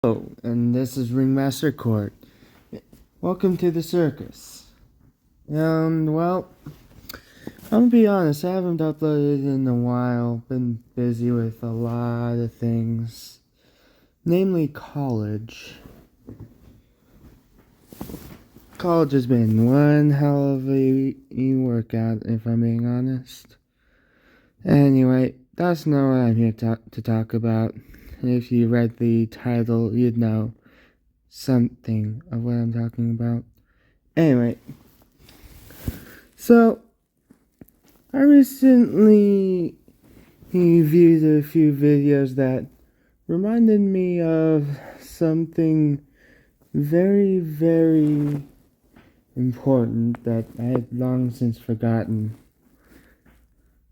Hello, and this is Ringmaster Court. Welcome to the circus. Well, I'm gonna be honest, I haven't uploaded in a while. Been busy with a lot of things, namely college. College has been one hell of a workout, if I'm being honest. Anyway, that's not what I'm here to talk about. If you read the title, you'd know something of what I'm talking about. Anyway, so I recently viewed a few videos that reminded me of something very, very important that I had long since forgotten.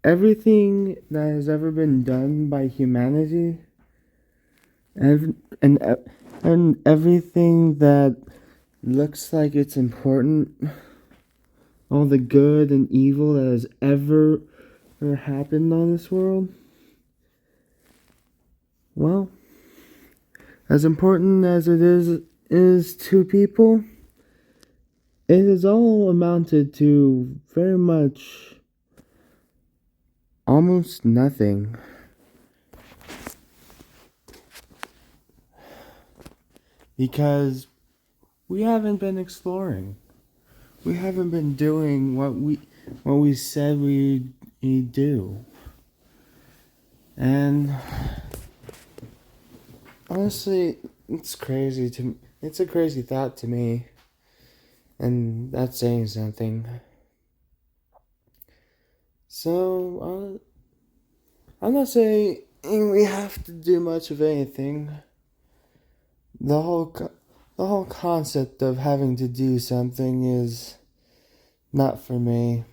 Everything that has ever been done by humanity, and everything that looks like it's important, all the good and evil that has ever happened on this world, well, as important as it is to people, it is all amounted to very much almost nothing. Because we haven't been exploring. We haven't been doing what we said we'd do. And honestly, it's a crazy thought to me. And that's saying something. So, I'm not saying we have to do much of anything. The whole concept of having to do something is not for me.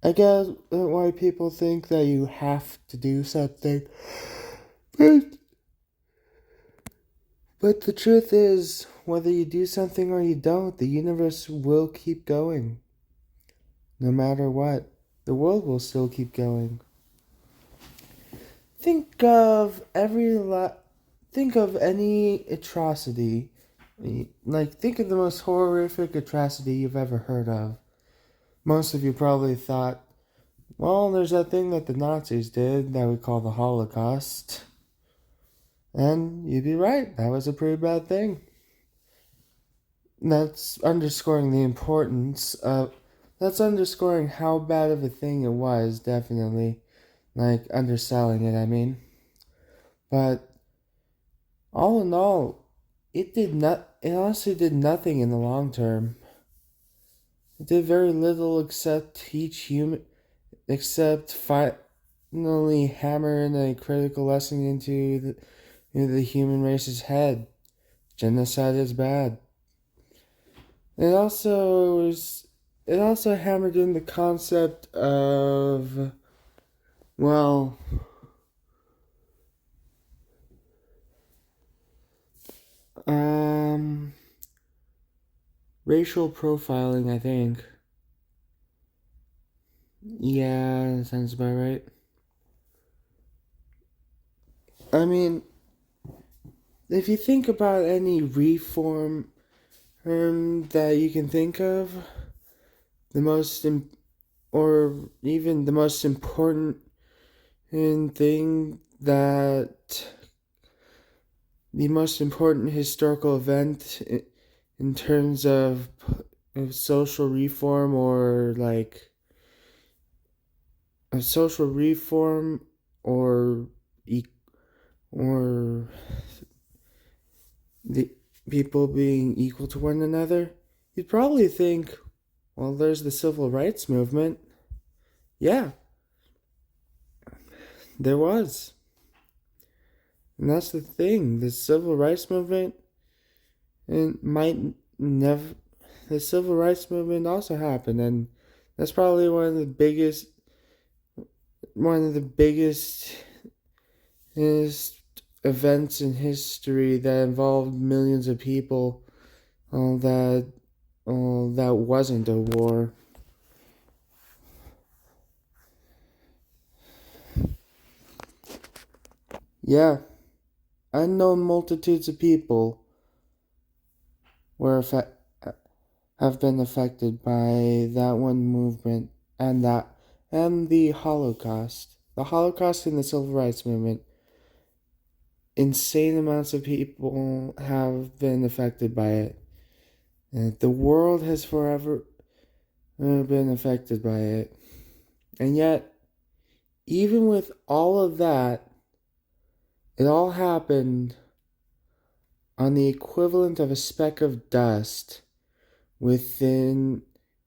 I get why people think that you have to do something, but the truth is, whether you do something or you don't, the universe will keep going. No matter what, the world will still keep going. Think of any atrocity. Think of the most horrific atrocity you've ever heard of. Most of you probably thought, well, there's that thing that the Nazis did that we call the Holocaust. And you'd be right, that was a pretty bad thing. That's underscoring how bad of a thing it was, definitely. Underselling it, I mean. But all in all, it honestly did nothing in the long term. It did very little except finally hammer in a critical lesson into the human race's head. Genocide is bad. It also hammered in the concept of, well, racial profiling, I think. Yeah, that sounds about right. I mean, if you think about any reform that you can think of, the most important thing that the most important historical event in terms of social reform or the people being equal to one another, you'd probably think, well, there's the civil rights movement. Yeah, there was. And that's the thing. The civil rights movement also happened, and that's probably one of the biggest events in history that involved millions of people. That wasn't a war. Yeah, unknown multitudes of people were have been affected by that one movement and the Holocaust. The Holocaust and the Civil Rights Movement. Insane amounts of people have been affected by it. And the world has forever been affected by it. And yet, even with all of that, it all happened on the equivalent of a speck of dust within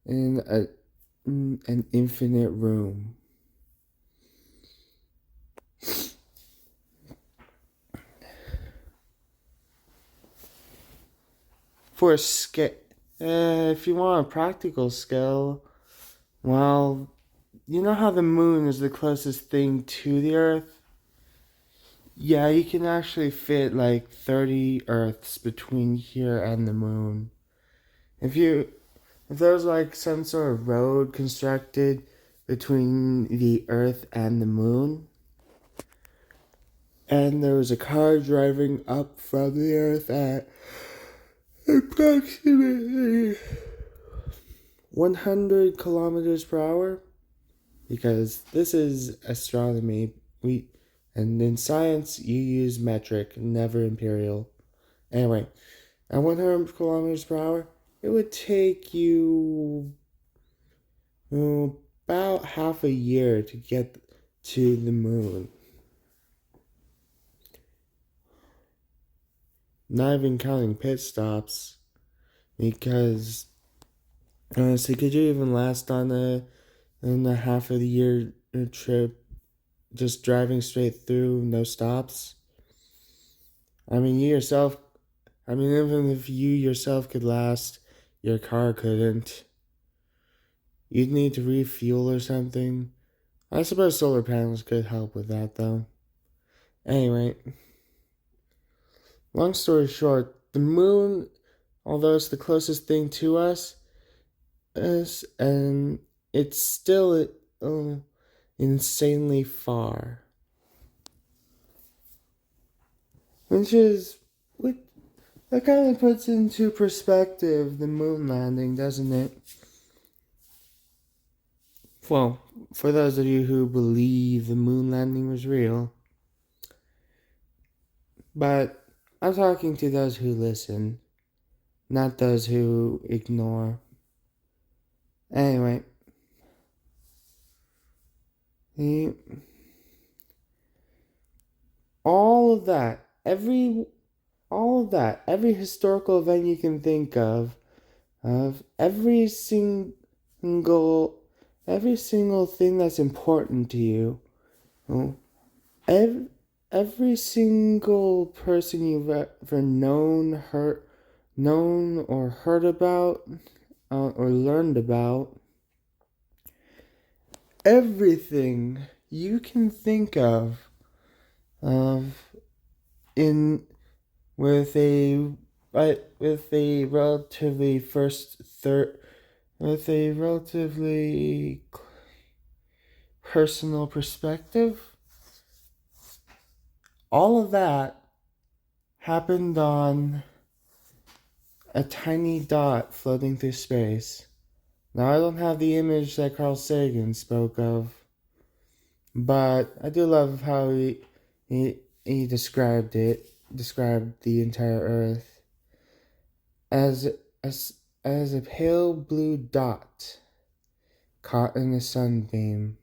an infinite room. For a scale, if you want a practical scale, well, you know how the moon is the closest thing to the Earth? Yeah, you can actually fit like 30 Earths between here and the moon. If there's like some sort of road constructed between the Earth and the moon, and there was a car driving up from the Earth at approximately 100 kilometers per hour, because this is astronomy. And in science you use metric, never imperial. Anyway, at 100 kilometers per hour, it would take you about half a year to get to the moon. Not even counting pit stops, because honestly, could you even last on a half of the year trip just driving straight through, no stops? I mean, even if you yourself could last, your car couldn't. You'd need to refuel or something. I suppose solar panels could help with that, though. Anyway, long story short, the moon, although it's the closest thing to us, and it's still insanely far. That kind of puts into perspective the moon landing, doesn't it? Well, for those of you who believe the moon landing was real. But I'm talking to those who listen, not those who ignore. Anyway, all of that, every historical event you can think of every single thing that's important to you, every single person you've ever known or heard about, or learned about, everything you can think of in with a relatively personal perspective. All of that happened on a tiny dot floating through space. Now, I don't have the image that Carl Sagan spoke of, but I do love how he described the entire Earth as a pale blue dot caught in a sunbeam.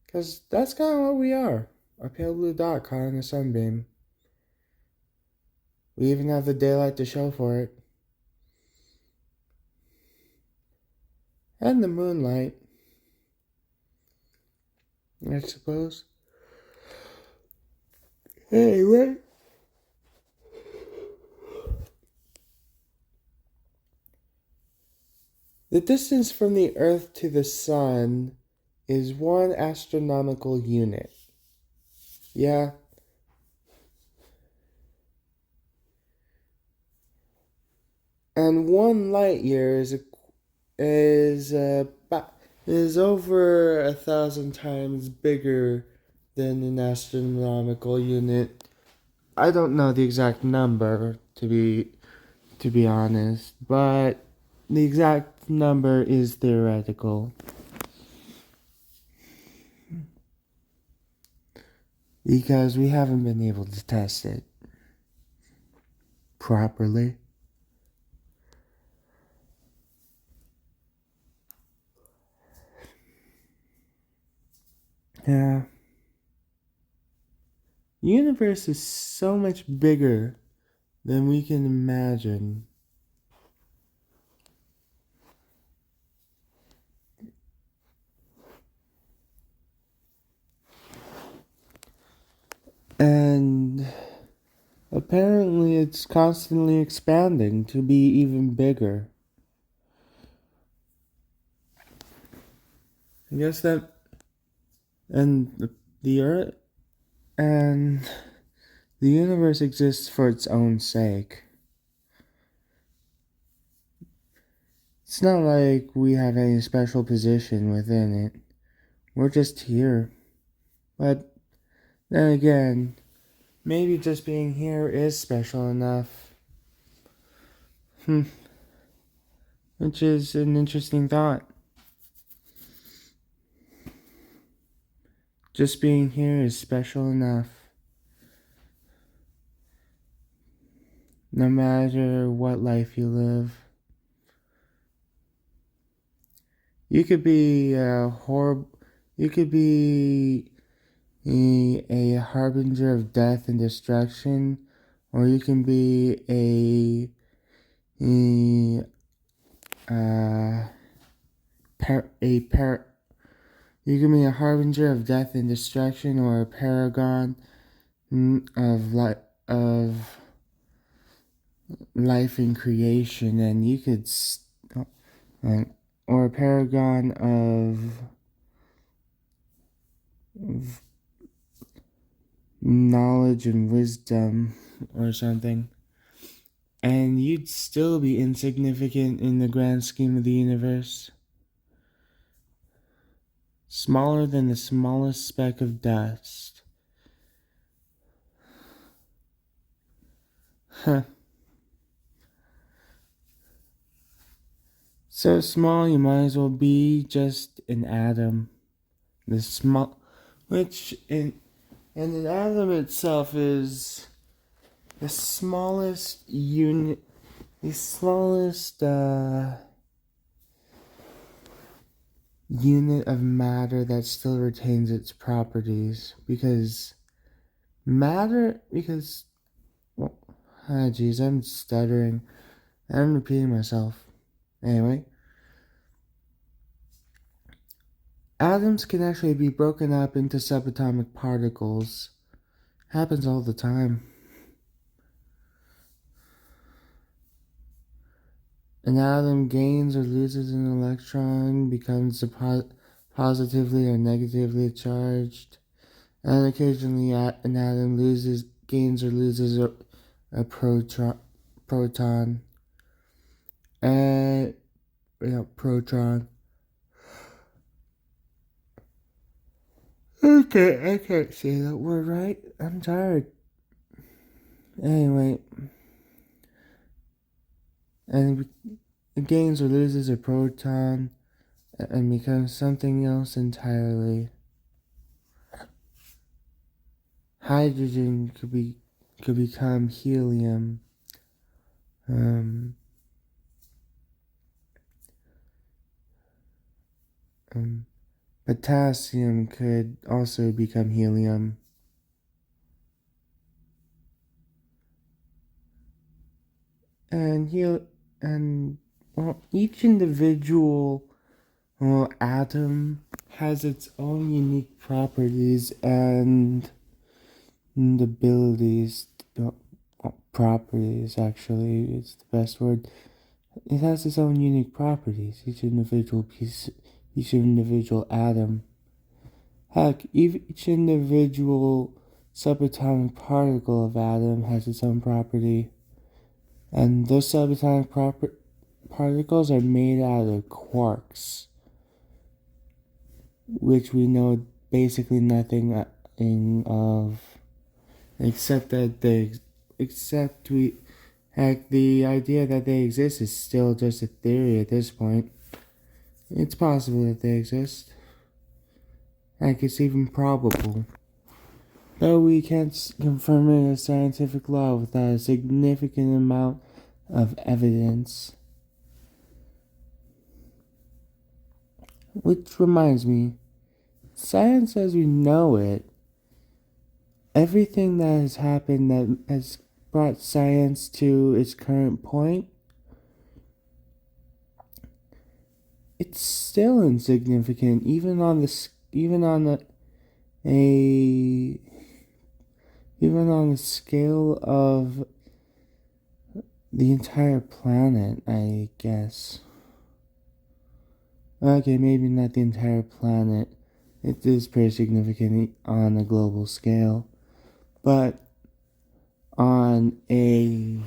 Because that's kind of what we are, a pale blue dot caught in a sunbeam. We even have the daylight to show for it. And the moonlight, I suppose. Anyway, the distance from the Earth to the Sun is 1 astronomical unit. Yeah. And 1 light year is over 1,000 times bigger than an astronomical unit. I don't know the exact number to be honest, but the exact number is theoretical. Because we haven't been able to test it properly. Yeah. The universe is so much bigger than we can imagine. And apparently it's constantly expanding to be even bigger. I guess that, and the Earth and the universe exists for its own sake. It's not like we have any special position within it. We're just here. But then again, maybe just being here is special enough. Which is an interesting thought. Just being here is special enough. No matter what life you live. You could be you could be a harbinger of death and destruction, or you can be a you can be a harbinger of death and destruction, or a paragon of life and creation, and you could or a paragon of knowledge and wisdom or something, and you'd still be insignificant in the grand scheme of the universe. Smaller than the smallest speck of dust. Huh. So small you might as well be just an atom. The small, which in and an atom itself is the smallest unit, the smallest unit of matter that still retains its properties, because well, geez, I'm stuttering. I'm repeating myself. Anyway, atoms can actually be broken up into subatomic particles. Happens all the time. An atom gains or loses an electron, becomes positively or negatively charged, and occasionally an atom gains or loses a proton. And proton. Okay, I can't say that word right. I'm tired. Anyway, and it gains or loses a proton and becomes something else entirely. Hydrogen could become helium. Potassium could also become helium. And each individual atom has its own unique properties and abilities. Properties, actually, it's the best word. It has its own unique properties. Each individual atom. Heck, each individual subatomic particle of atom has its own property. And those subatomic particles are made out of quarks, which we know basically nothing of, except the idea that they exist is still just a theory at this point. It's possible that they exist. Heck, it's even probable. Though we can't confirm it as scientific law without a significant amount of evidence. Which reminds me, science as we know it, everything that has happened that has brought science to its current point, it's still insignificant, even on the scale of the entire planet, I guess. Okay, maybe not the entire planet. It is pretty significant on a global scale. But on a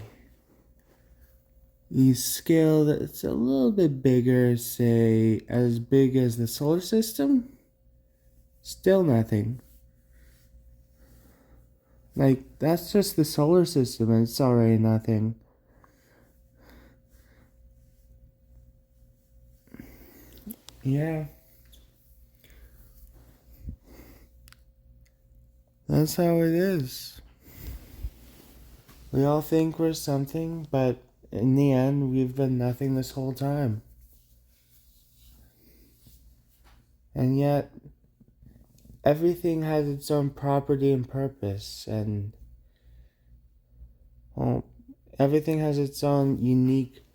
scale that's a little bit bigger, say as big as the solar system, still nothing. Like, that's just the solar system and it's already nothing. Yeah. That's how it is. We all think we're something, but in the end, we've been nothing this whole time. And yet, everything has its own property and purpose, and well, everything has its own unique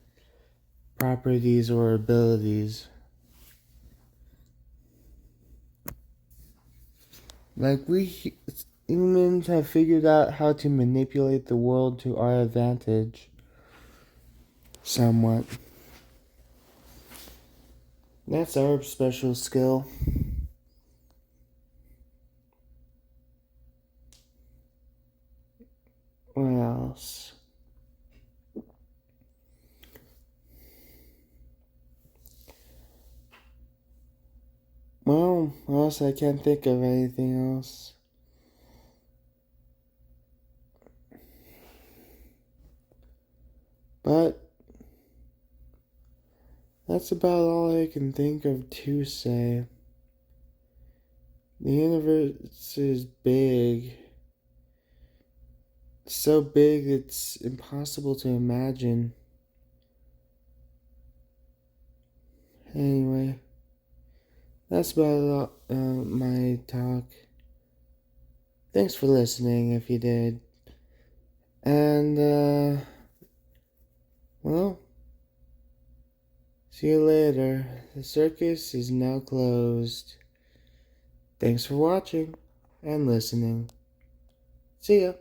properties or abilities. Like, we humans have figured out how to manipulate the world to our advantage. Somewhat. That's our special skill. What else? Well, else I can't think of anything else. But that's about all I can think of to say. The universe is big. So big it's impossible to imagine. Anyway, that's about my talk. Thanks for listening if you did. And, well, see you later. The circus is now closed. Thanks for watching and listening. See ya.